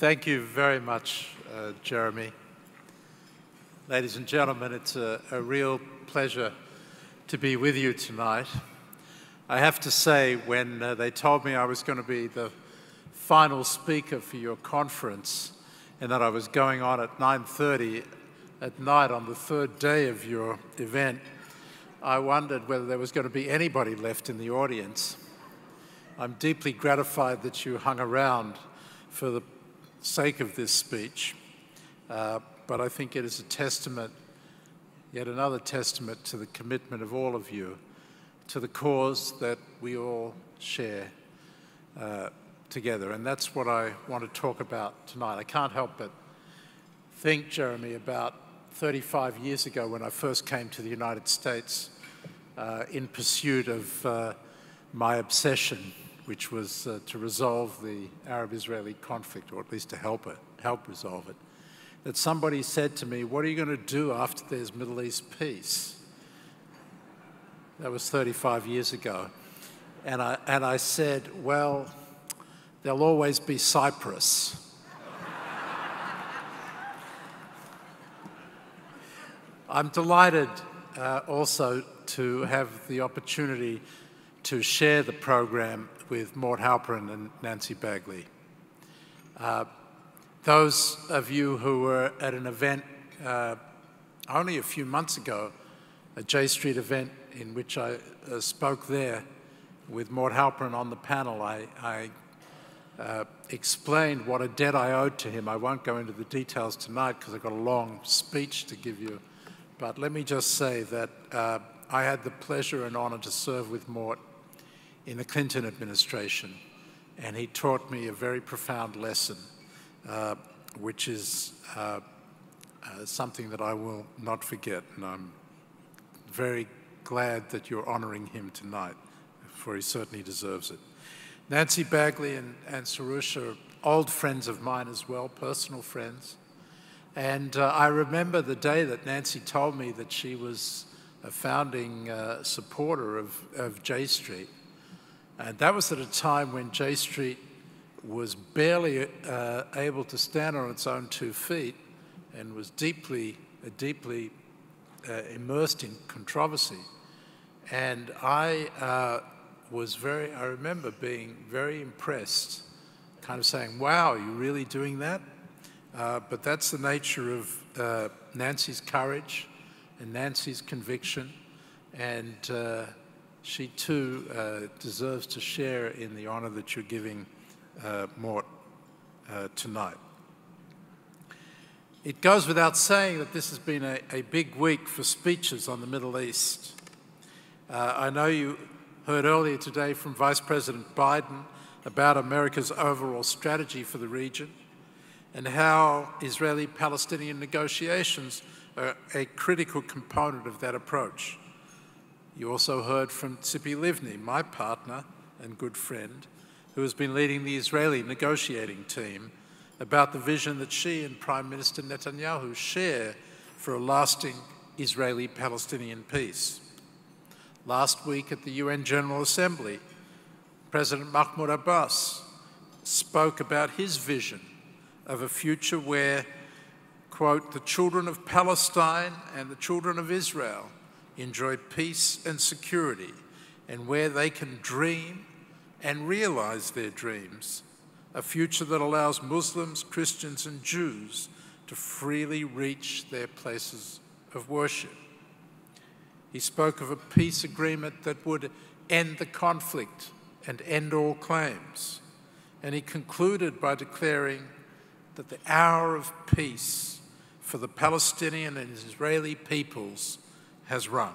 Thank you very much, Jeremy. Ladies and gentlemen, it's a real pleasure to be with you tonight. I have to say, when they told me I was going to be the final speaker for your conference and that I was going on at 9:30 at night on the third day of your event, I wondered whether there was going to be anybody left in the audience. I'm deeply gratified that you hung around for the sake of this speech, but I think it is a testament, yet another testament to the commitment of all of you to the cause that we all share together. And that's what I want to talk about tonight. I can't help but think, Jeremy, about 35 years ago when I first came to the United States in pursuit of my obsession, which was to resolve the Arab-Israeli conflict, or at least to help resolve it, that somebody said to me, "What are you going to do after there's Middle East peace?" That was 35 years ago. And I said, "Well, there'll always be Cyprus." I'm delighted also to have the opportunity to share the program with Mort Halperin and Nancy Bagley. Those of you who were at an event only a few months ago, a J Street event in which I spoke there with Mort Halperin on the panel, I explained what a debt I owed to him. I won't go into the details tonight because I've got a long speech to give you, but let me just say that I had the pleasure and honor to serve with Mort in the Clinton administration, and he taught me a very profound lesson, which is something that I will not forget, and I'm very glad that you're honoring him tonight, for he certainly deserves it. Nancy Bagley and Soroush are old friends of mine as well, personal friends, and I remember the day that Nancy told me that she was a founding supporter of J Street. And that was at a time when J Street was barely able to stand on its own 2 feet and was deeply immersed in controversy. And I remember being very impressed, kind of saying, "Wow, are you really doing that?" But that's the nature of Nancy's courage and Nancy's conviction, and she too deserves to share in the honor that you're giving Mort tonight. It goes without saying that this has been a big week for speeches on the Middle East. I know you heard earlier today from Vice President Biden about America's overall strategy for the region and how Israeli-Palestinian negotiations are a critical component of that approach. You also heard from Tzipi Livni, my partner and good friend, who has been leading the Israeli negotiating team, about the vision that she and Prime Minister Netanyahu share for a lasting Israeli-Palestinian peace. Last week at the UN General Assembly, President Mahmoud Abbas spoke about his vision of a future where, quote, "the children of Palestine and the children of Israel enjoy peace and security, and where they can dream and realize their dreams, a future that allows Muslims, Christians, and Jews to freely reach their places of worship." He spoke of a peace agreement that would end the conflict and end all claims. And he concluded by declaring that the hour of peace for the Palestinian and Israeli peoples has run.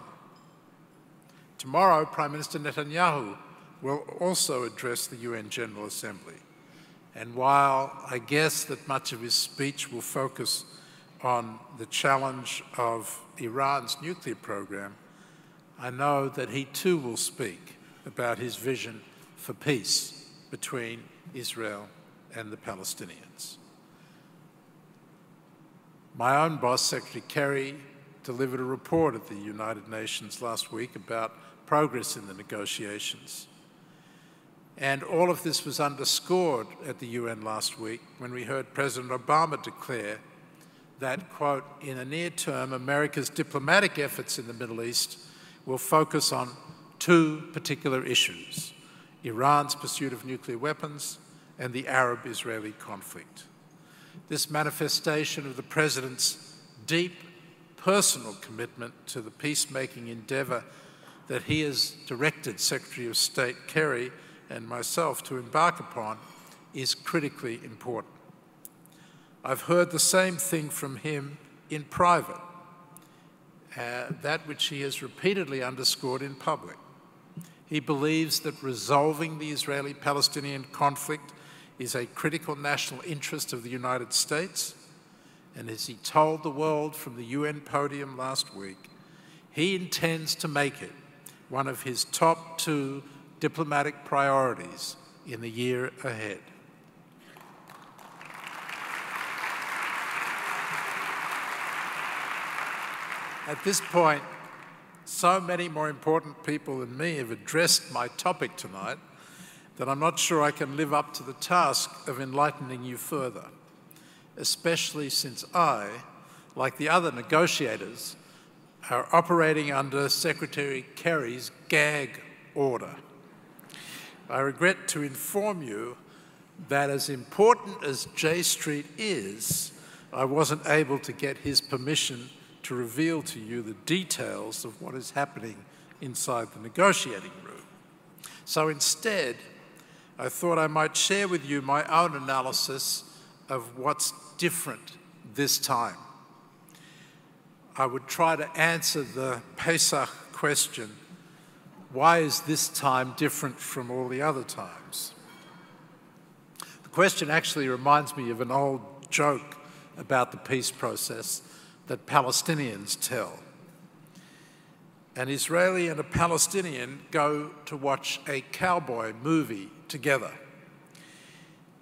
Tomorrow, Prime Minister Netanyahu will also address the UN General Assembly. And while I guess that much of his speech will focus on the challenge of Iran's nuclear program, I know that he too will speak about his vision for peace between Israel and the Palestinians. My own boss, Secretary Kerry, delivered a report at the United Nations last week about progress in the negotiations. And all of this was underscored at the UN last week when we heard President Obama declare that, quote, in the near term, America's diplomatic efforts in the Middle East will focus on two particular issues: Iran's pursuit of nuclear weapons and the Arab-Israeli conflict. This manifestation of the President's deep personal commitment to the peacemaking endeavour that he has directed Secretary of State Kerry and myself to embark upon is critically important. I've heard the same thing from him in private, that which he has repeatedly underscored in public. He believes that resolving the Israeli-Palestinian conflict is a critical national interest of the United States, and as he told the world from the UN podium last week, he intends to make it one of his top 2 diplomatic priorities in the year ahead. At this point, so many more important people than me have addressed my topic tonight that I'm not sure I can live up to the task of enlightening you further, especially since I, like the other negotiators, are operating under Secretary Kerry's gag order. I regret to inform you that as important as J Street is, I wasn't able to get his permission to reveal to you the details of what is happening inside the negotiating room. So instead, I thought I might share with you my own analysis of what's different this time. I would try to answer the Pesach question, why is this time different from all the other times? The question actually reminds me of an old joke about the peace process that Palestinians tell. An Israeli and a Palestinian go to watch a cowboy movie together.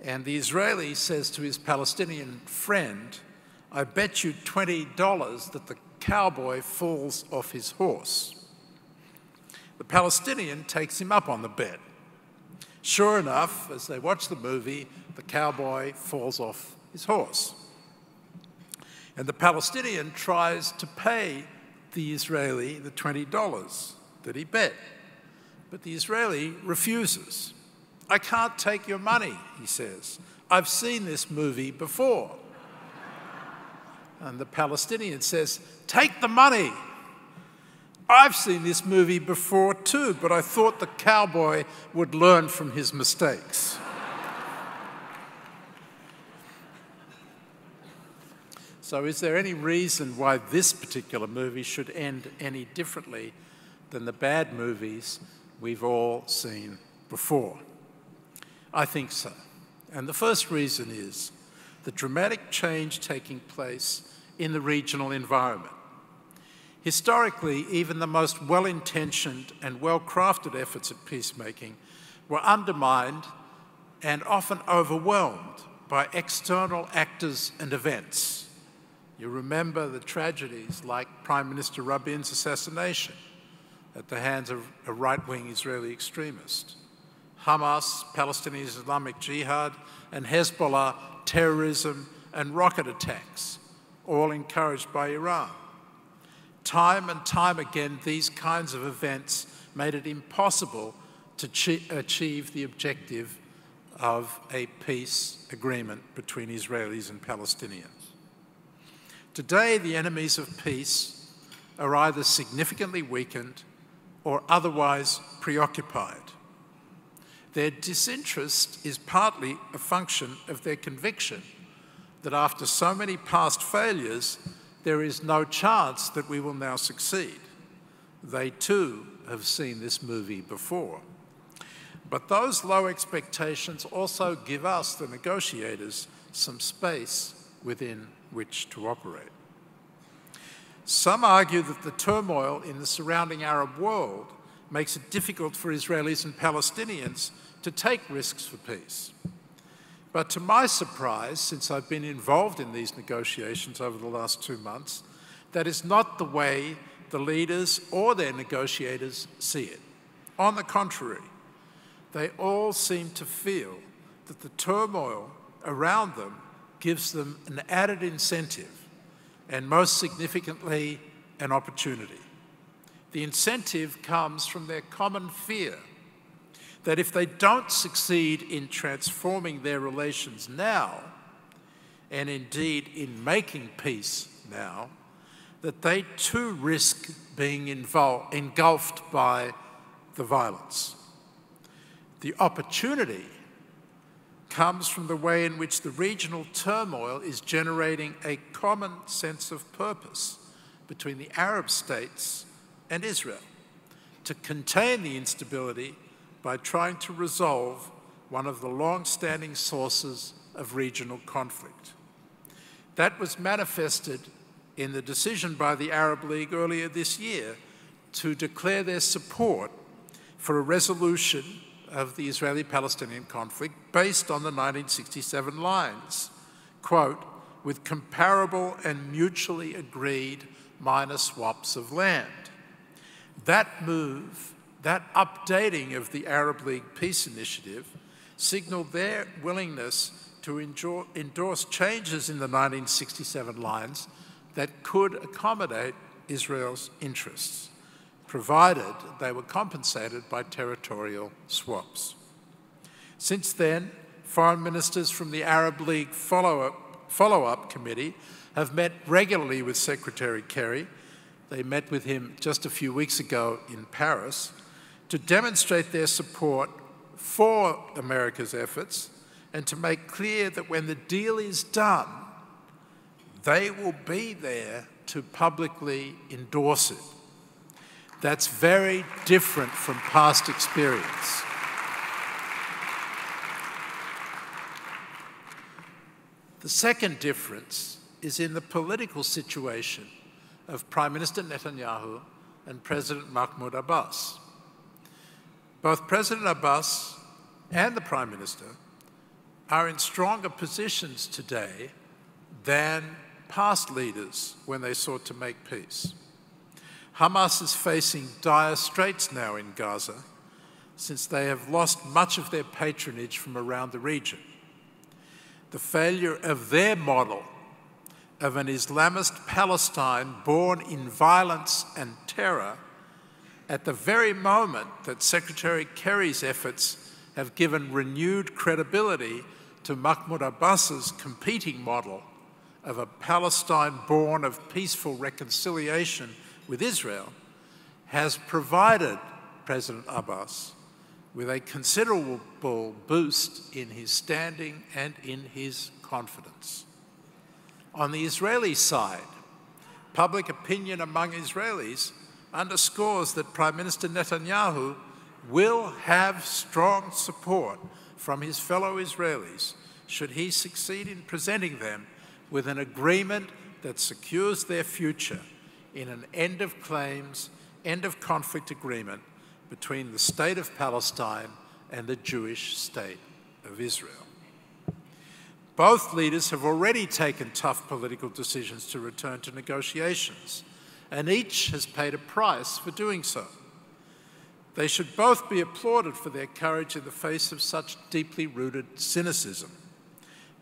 And the Israeli says to his Palestinian friend, "I bet you $20 that the cowboy falls off his horse." The Palestinian takes him up on the bet. Sure enough, as they watch the movie, the cowboy falls off his horse. And the Palestinian tries to pay the Israeli the $20 that he bet. But the Israeli refuses. "I can't take your money," he says. "I've seen this movie before." And the Palestinian says, "Take the money. I've seen this movie before too, but I thought the cowboy would learn from his mistakes." So is there any reason why this particular movie should end any differently than the bad movies we've all seen before? I think so. And the first reason is the dramatic change taking place in the regional environment. Historically, even the most well-intentioned and well-crafted efforts at peacemaking were undermined and often overwhelmed by external actors and events. You remember the tragedies like Prime Minister Rabin's assassination at the hands of a right-wing Israeli extremist, Hamas, Palestinian Islamic Jihad, and Hezbollah terrorism and rocket attacks, all encouraged by Iran. Time and time again, these kinds of events made it impossible to achieve the objective of a peace agreement between Israelis and Palestinians. Today, the enemies of peace are either significantly weakened or otherwise preoccupied. Their disinterest is partly a function of their conviction that after so many past failures, there is no chance that we will now succeed. They too have seen this movie before. But those low expectations also give us, the negotiators, some space within which to operate. Some argue that the turmoil in the surrounding Arab world makes it difficult for Israelis and Palestinians to take risks for peace. But to my surprise, since I've been involved in these negotiations over the last 2 months, that is not the way the leaders or their negotiators see it. On the contrary, they all seem to feel that the turmoil around them gives them an added incentive, and most significantly, an opportunity. The incentive comes from their common fear that if they don't succeed in transforming their relations now, and indeed in making peace now, that they too risk being engulfed by the violence. The opportunity comes from the way in which the regional turmoil is generating a common sense of purpose between the Arab states and Israel to contain the instability by trying to resolve one of the long-standing sources of regional conflict. That was manifested in the decision by the Arab League earlier this year to declare their support for a resolution of the Israeli-Palestinian conflict based on the 1967 lines, quote, with comparable and mutually agreed minor swaps of land. That move, that updating of the Arab League peace initiative, signaled their willingness to endorse changes in the 1967 lines that could accommodate Israel's interests, provided they were compensated by territorial swaps. Since then, foreign ministers from the Arab League follow-up committee have met regularly with Secretary Kerry. They met with him just a few weeks ago in Paris to demonstrate their support for America's efforts and to make clear that when the deal is done, they will be there to publicly endorse it. That's very different from past experience. The second difference is in the political situation of Prime Minister Netanyahu and President Mahmoud Abbas. Both President Abbas and the Prime Minister are in stronger positions today than past leaders when they sought to make peace. Hamas is facing dire straits now in Gaza, since they have lost much of their patronage from around the region. The failure of their model of an Islamist Palestine born in violence and terror at the very moment that Secretary Kerry's efforts have given renewed credibility to Mahmoud Abbas's competing model of a Palestine born of peaceful reconciliation with Israel, has provided President Abbas with a considerable boost in his standing and in his confidence. On the Israeli side, public opinion among Israelis underscores that Prime Minister Netanyahu will have strong support from his fellow Israelis should he succeed in presenting them with an agreement that secures their future in an end-of-claims, end-of-conflict agreement between the State of Palestine and the Jewish State of Israel. Both leaders have already taken tough political decisions to return to negotiations, and each has paid a price for doing so. They should both be applauded for their courage in the face of such deeply rooted cynicism.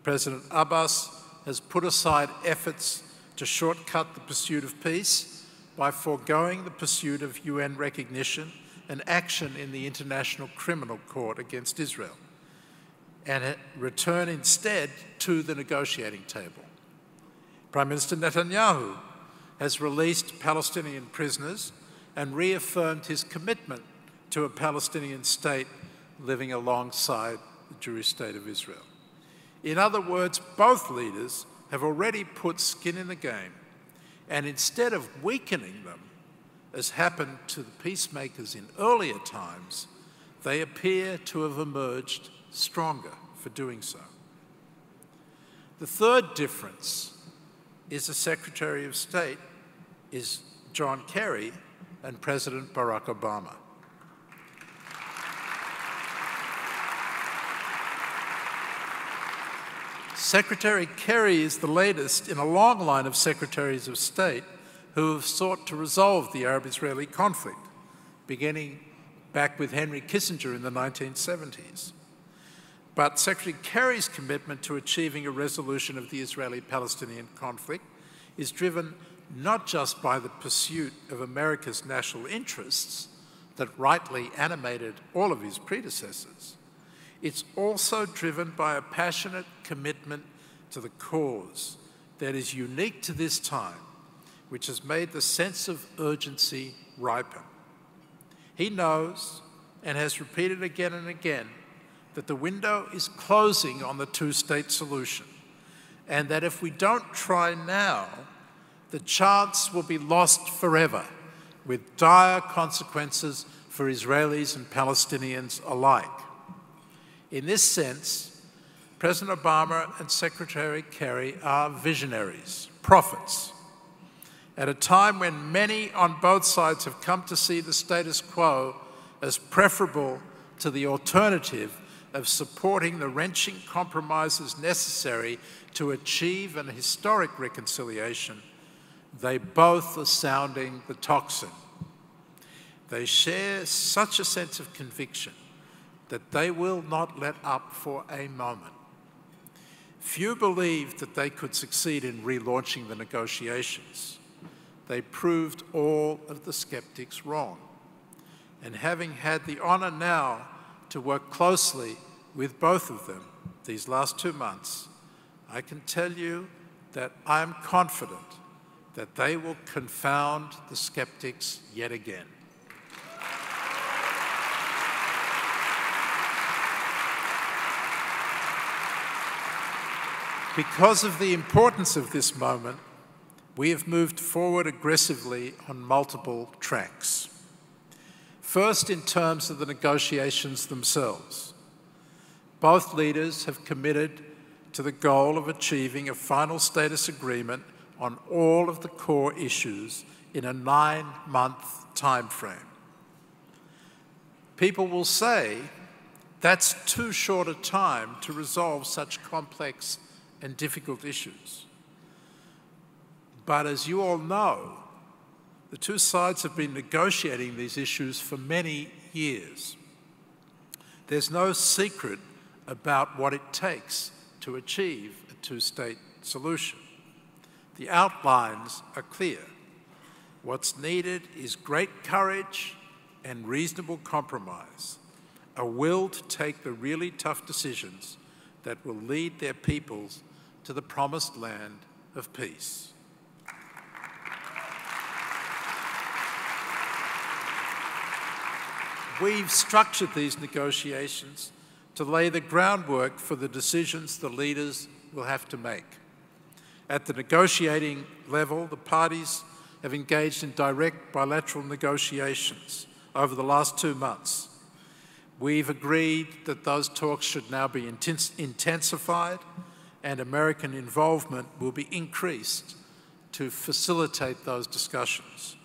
President Abbas has put aside efforts to shortcut the pursuit of peace by foregoing the pursuit of UN recognition and action in the International Criminal Court against Israel, and return instead to the negotiating table. Prime Minister Netanyahu has released Palestinian prisoners and reaffirmed his commitment to a Palestinian state living alongside the Jewish state of Israel. In other words, both leaders have already put skin in the game, and instead of weakening them, as happened to the peacemakers in earlier times, they appear to have emerged stronger for doing so. The third difference is the Secretary of State is John Kerry and President Barack Obama. Secretary Kerry is the latest in a long line of Secretaries of State who have sought to resolve the Arab-Israeli conflict, beginning back with Henry Kissinger in the 1970s. But Secretary Kerry's commitment to achieving a resolution of the Israeli-Palestinian conflict is driven not just by the pursuit of America's national interests that rightly animated all of his predecessors. It's also driven by a passionate commitment to the cause that is unique to this time, which has made the sense of urgency ripen. He knows, and has repeated again and again, that the window is closing on the two-state solution, and that if we don't try now, the chance will be lost forever, with dire consequences for Israelis and Palestinians alike. In this sense, President Obama and Secretary Kerry are visionaries, prophets. At a time when many on both sides have come to see the status quo as preferable to the alternative of supporting the wrenching compromises necessary to achieve an historic reconciliation, they both are sounding the tocsin. They share such a sense of conviction that they will not let up for a moment. Few believed that they could succeed in relaunching the negotiations. They proved all of the skeptics wrong. And having had the honor now to work closely with both of them these last 2 months, I can tell you that I am confident that they will confound the skeptics yet again. Because of the importance of this moment, we have moved forward aggressively on multiple tracks. First, in terms of the negotiations themselves. Both leaders have committed to the goal of achieving a final status agreement on all of the core issues in a 9-month time frame. People will say that's too short a time to resolve such complex and difficult issues. But as you all know, the two sides have been negotiating these issues for many years. There's no secret about what it takes to achieve a two-state solution. The outlines are clear. What's needed is great courage and reasonable compromise, a will to take the really tough decisions that will lead their peoples to the promised land of peace. We've structured these negotiations to lay the groundwork for the decisions the leaders will have to make. At the negotiating level, the parties have engaged in direct bilateral negotiations over the last 2 months. We've agreed that those talks should now be intensified and American involvement will be increased to facilitate those discussions.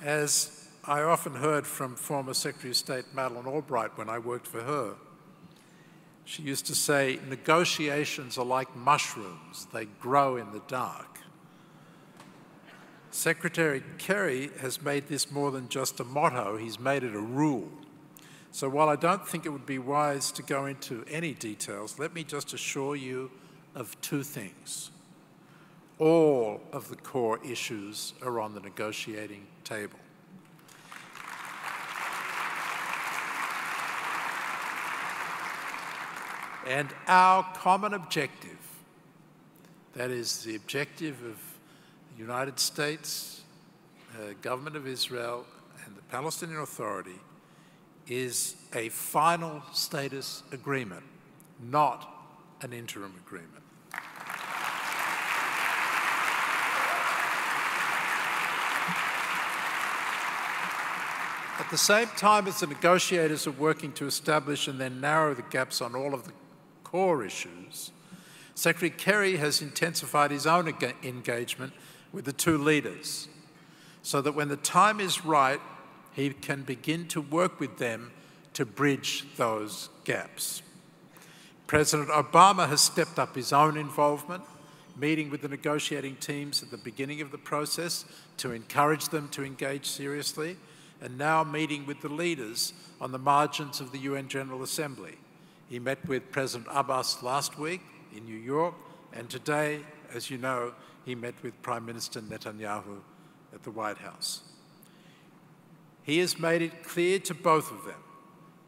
As I often heard from former Secretary of State Madeleine Albright when I worked for her, she used to say, negotiations are like mushrooms, they grow in the dark. Secretary Kerry has made this more than just a motto, he's made it a rule. So while I don't think it would be wise to go into any details, let me just assure you of 2 things. All of the core issues are on the negotiating table. And our common objective, that is the objective of the United States, government of Israel, and the Palestinian Authority, is a final status agreement, not an interim agreement. At the same time as the negotiators are working to establish and then narrow the gaps on all of the core issues, Secretary Kerry has intensified his own engagement with the 2 leaders so that when the time is right, he can begin to work with them to bridge those gaps. President Obama has stepped up his own involvement, meeting with the negotiating teams at the beginning of the process to encourage them to engage seriously, and now meeting with the leaders on the margins of the UN General Assembly. He met with President Abbas last week in New York, and today, as you know, he met with Prime Minister Netanyahu at the White House. He has made it clear to both of them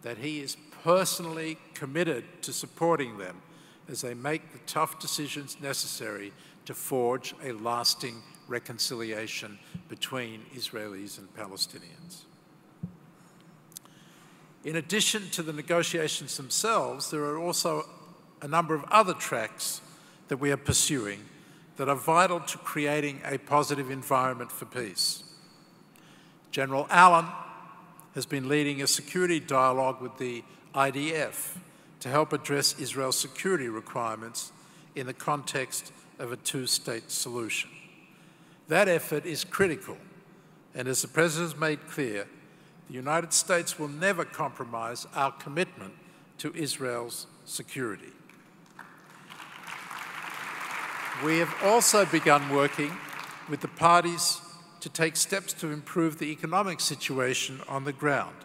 that he is personally committed to supporting them as they make the tough decisions necessary to forge a lasting reconciliation between Israelis and Palestinians. In addition to the negotiations themselves, there are also a number of other tracks that we are pursuing that are vital to creating a positive environment for peace. General Allen has been leading a security dialogue with the IDF to help address Israel's security requirements in the context of a two-state solution. That effort is critical, and as the President has made clear, the United States will never compromise our commitment to Israel's security. We have also begun working with the parties to take steps to improve the economic situation on the ground,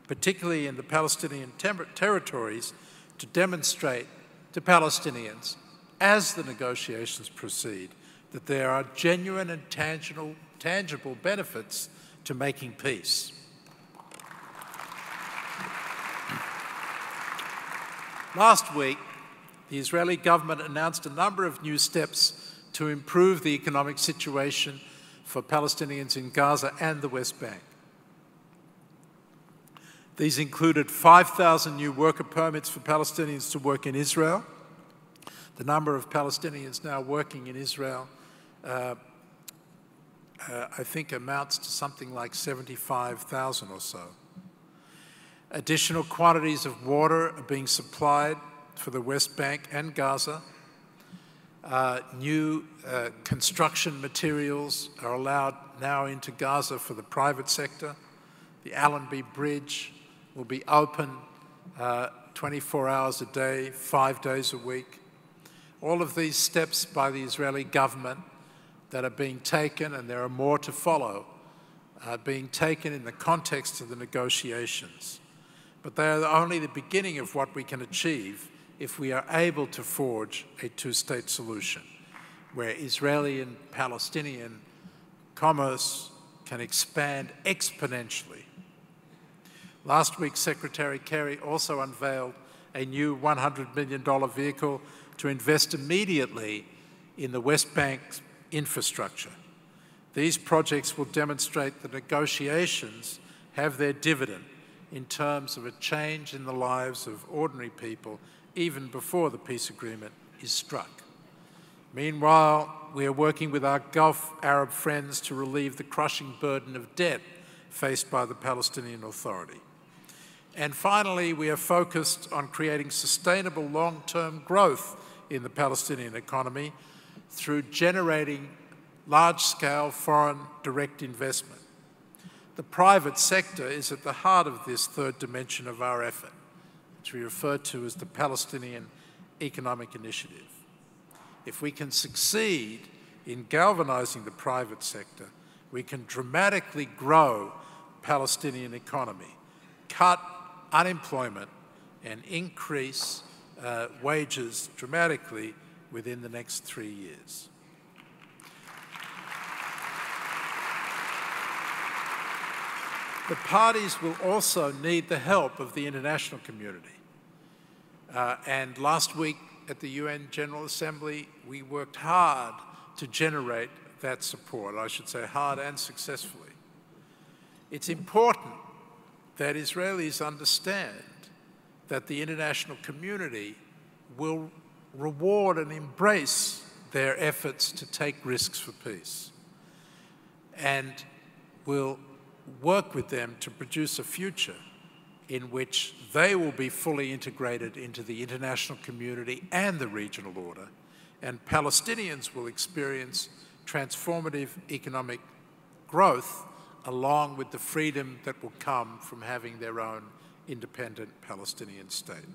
particularly in the Palestinian territories, to demonstrate to Palestinians, as the negotiations proceed, that there are genuine and tangible benefits to making peace. Last week, the Israeli government announced a number of new steps to improve the economic situation for Palestinians in Gaza and the West Bank. These included 5,000 new worker permits for Palestinians to work in Israel. The number of Palestinians now working in Israel, I think, amounts to something like 75,000 or so. Additional quantities of water are being supplied for the West Bank and Gaza. New construction materials are allowed now into Gaza for the private sector. The Allenby Bridge will be open 24 hours a day, 5 days a week. All of these steps by the Israeli government that are being taken, and there are more to follow, are being taken in the context of the negotiations. But they are only the beginning of what we can achieve if we are able to forge a two-state solution where Israeli and Palestinian commerce can expand exponentially. Last week, Secretary Kerry also unveiled a new $100 million vehicle to invest immediately in the West Bank's infrastructure. These projects will demonstrate that negotiations have their dividend in terms of a change in the lives of ordinary people even before the peace agreement is struck. Meanwhile, we are working with our Gulf Arab friends to relieve the crushing burden of debt faced by the Palestinian Authority. And finally, we are focused on creating sustainable long-term growth in the Palestinian economy through generating large-scale foreign direct investment. The private sector is at the heart of this third dimension of our effort, which we refer to as the Palestinian Economic Initiative. If we can succeed in galvanizing the private sector, we can dramatically grow the Palestinian economy, cut unemployment, and increase wages dramatically within the next 3 years. The parties will also need the help of the international community. And last week at the UN General Assembly, we worked hard to generate that support, I should say hard and successfully. It's important that Israelis understand that the international community will reward and embrace their efforts to take risks for peace, and will work with them to produce a future in which they will be fully integrated into the international community and the regional order, and Palestinians will experience transformative economic growth along with the freedom that will come from having their own independent Palestinian state.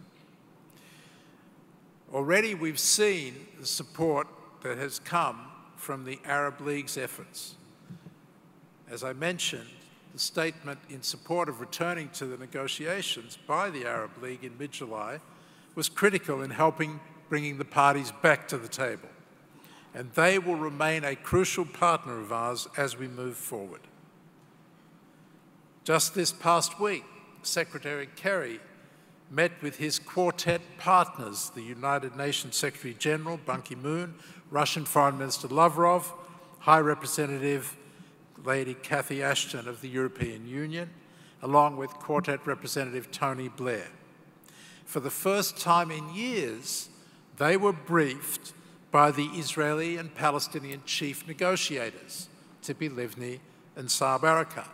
Already we've seen the support that has come from the Arab League's efforts. As I mentioned, the statement in support of returning to the negotiations by the Arab League in mid-July was critical in helping bringing the parties back to the table, and they will remain a crucial partner of ours as we move forward. Just this past week, Secretary Kerry met with his quartet partners, the United Nations Secretary General Ban Ki-moon, Russian Foreign Minister Lavrov, High Representative Lady Cathy Ashton of the European Union, along with Quartet Representative Tony Blair. For the first time in years, they were briefed by the Israeli and Palestinian chief negotiators, Tzipi Livni and Saeb Erekat.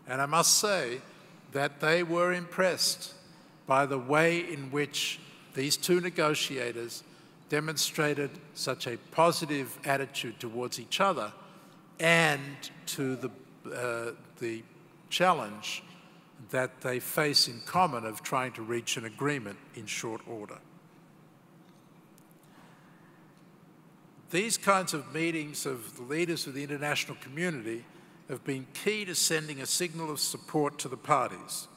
And I must say that they were impressed by the way in which these two negotiators demonstrated such a positive attitude towards each other and to the challenge that they face in common of trying to reach an agreement in short order. These kinds of meetings of the leaders of the international community have been key to sending a signal of support to the parties,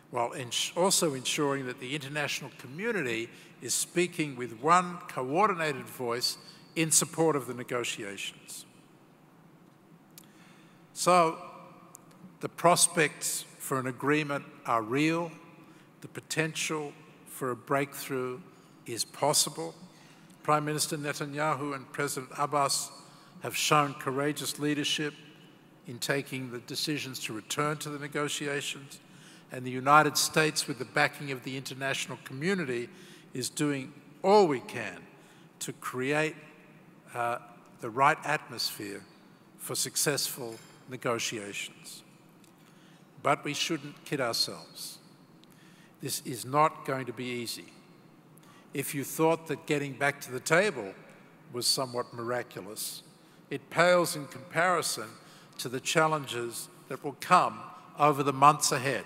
while also ensuring that the international community is speaking with one coordinated voice in support of the negotiations. So, the prospects for an agreement are real, the potential for a breakthrough is possible. Prime Minister Netanyahu and President Abbas have shown courageous leadership in taking the decisions to return to the negotiations, and the United States, with the backing of the international community, is doing all we can to create the right atmosphere for successful negotiations. But we shouldn't kid ourselves. This is not going to be easy. If you thought that getting back to the table was somewhat miraculous, it pales in comparison to the challenges that will come over the months ahead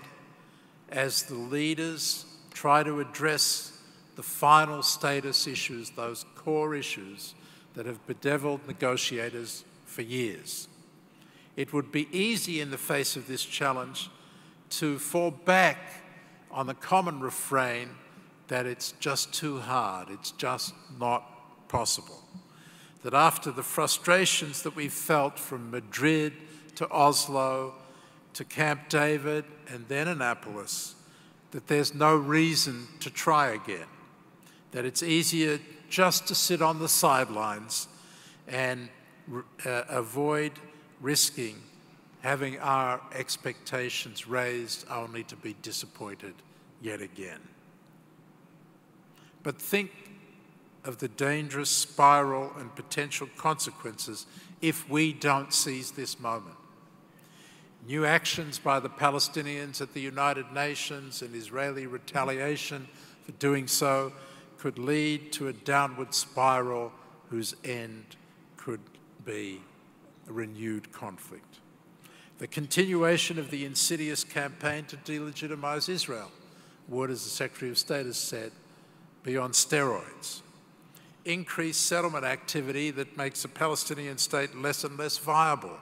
as the leaders try to address the final status issues, those core issues that have bedeviled negotiators for years. It would be easy in the face of this challenge to fall back on the common refrain that it's just too hard, it's just not possible. That after the frustrations that we felt from Madrid to Oslo to Camp David and then Annapolis, that there's no reason to try again, that it's easier just to sit on the sidelines and avoid risking having our expectations raised only to be disappointed yet again. But think of the dangerous spiral and potential consequences if we don't seize this moment. New actions by the Palestinians at the United Nations and Israeli retaliation for doing so could lead to a downward spiral whose end could be a renewed conflict. The continuation of the insidious campaign to delegitimize Israel would, as the Secretary of State has said, be on steroids. Increased settlement activity that makes a Palestinian state less and less viable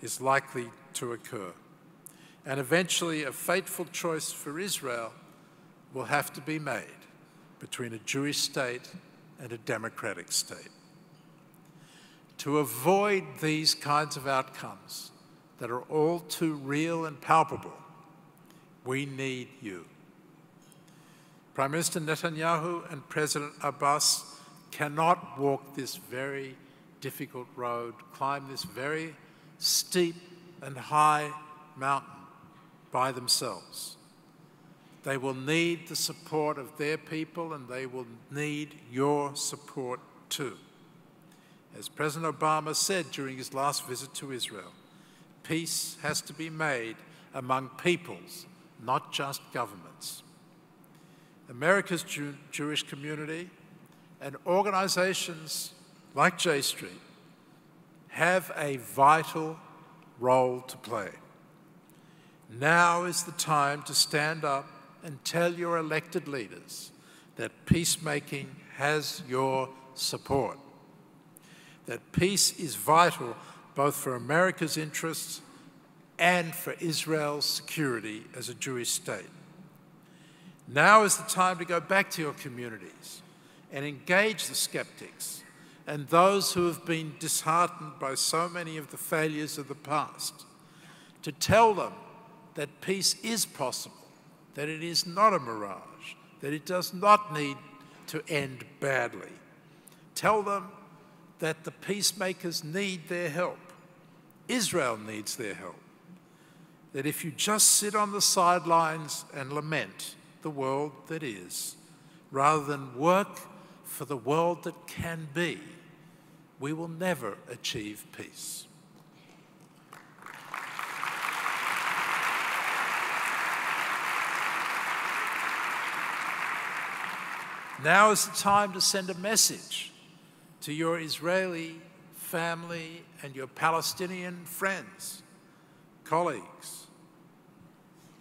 is likely to occur. And eventually a fateful choice for Israel will have to be made between a Jewish state and a democratic state. To avoid these kinds of outcomes that are all too real and palpable, we need you. Prime Minister Netanyahu and President Abbas cannot walk this very difficult road, climb this very steep and high mountain by themselves. They will need the support of their people, and they will need your support too. As President Obama said during his last visit to Israel, peace has to be made among peoples, not just governments. America's Jewish community and organizations like J Street have a vital role to play. Now is the time to stand up and tell your elected leaders that peacemaking has your support. that peace is vital both for America's interests and for Israel's security as a Jewish state. Now is the time to go back to your communities and engage the skeptics and those who have been disheartened by so many of the failures of the past, to tell them that peace is possible, that it is not a mirage, that it does not need to end badly. Tell them that the peacemakers need their help. Israel needs their help. That if you just sit on the sidelines and lament the world that is, rather than work for the world that can be, we will never achieve peace. Now is the time to send a message to your Israeli family and your Palestinian friends, colleagues,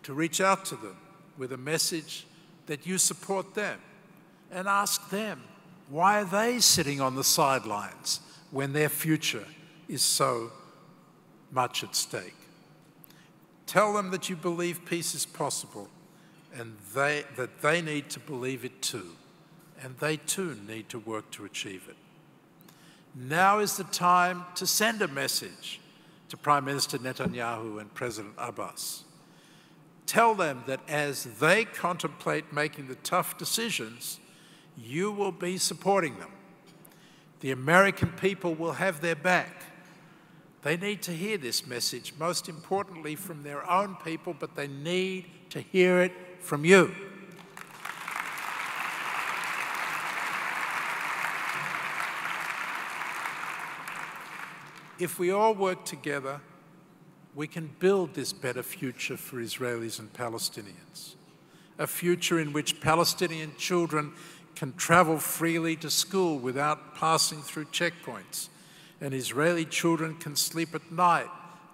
to reach out to them with a message that you support them, and ask them, why are they sitting on the sidelines when their future is so much at stake? Tell them that you believe peace is possible and that they need to believe it too, and they too need to work to achieve it. Now is the time to send a message to Prime Minister Netanyahu and President Abbas. Tell them that as they contemplate making the tough decisions, you will be supporting them. The American people will have their back. They need to hear this message, most importantly from their own people, but they need to hear it from you. If we all work together, we can build this better future for Israelis and Palestinians, a future in which Palestinian children can travel freely to school without passing through checkpoints, and Israeli children can sleep at night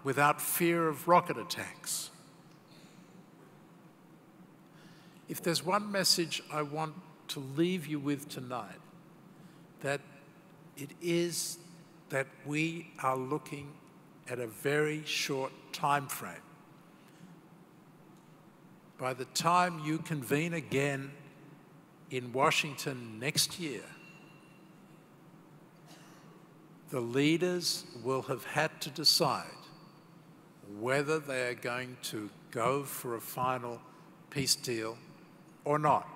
without fear of rocket attacks. If there's one message I want to leave you with tonight, that it is that we are looking at a very short time frame. By the time you convene again in Washington next year, the leaders will have had to decide whether they are going to go for a final peace deal or not.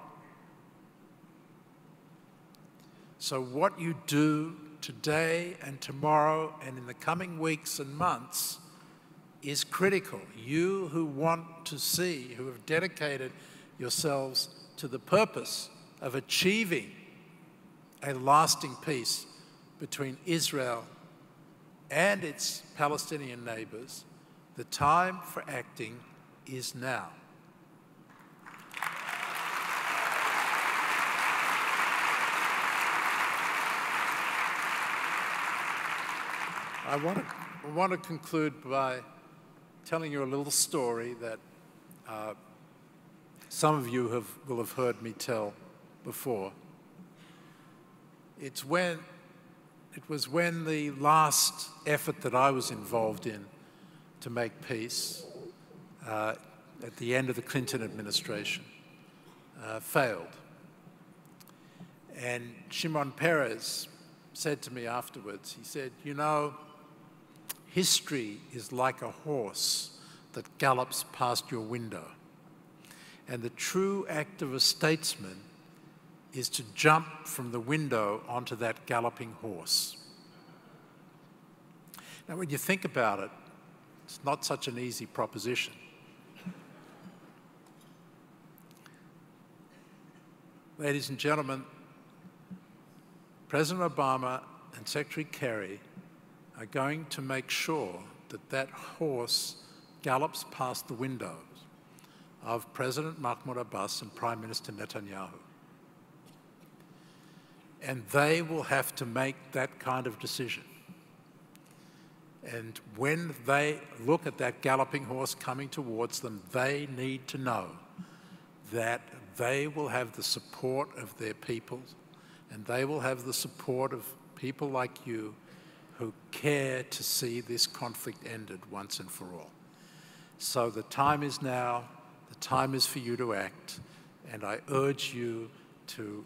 So what you do today and tomorrow and in the coming weeks and months is critical. You who want to see, who have dedicated yourselves to the purpose of achieving a lasting peace between Israel and its Palestinian neighbors, the time for acting is now. I want to conclude by telling you a little story that some of you will have heard me tell before. It was when the last effort that I was involved in to make peace at the end of the Clinton administration failed. And Shimon Peres said to me afterwards, he said, you know, history is like a horse that gallops past your window. And the true act of a statesman is to jump from the window onto that galloping horse. Now, when you think about it, it's not such an easy proposition. Ladies and gentlemen, President Obama and Secretary Kerry are going to make sure that that horse gallops past the windows of President Mahmoud Abbas and Prime Minister Netanyahu. And they will have to make that kind of decision. And when they look at that galloping horse coming towards them, they need to know that they will have the support of their people, and they will have the support of people like you who care to see this conflict ended once and for all. So the time is now, the time is for you to act, and I urge you to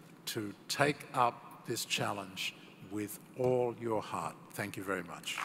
take up this challenge with all your heart. Thank you very much.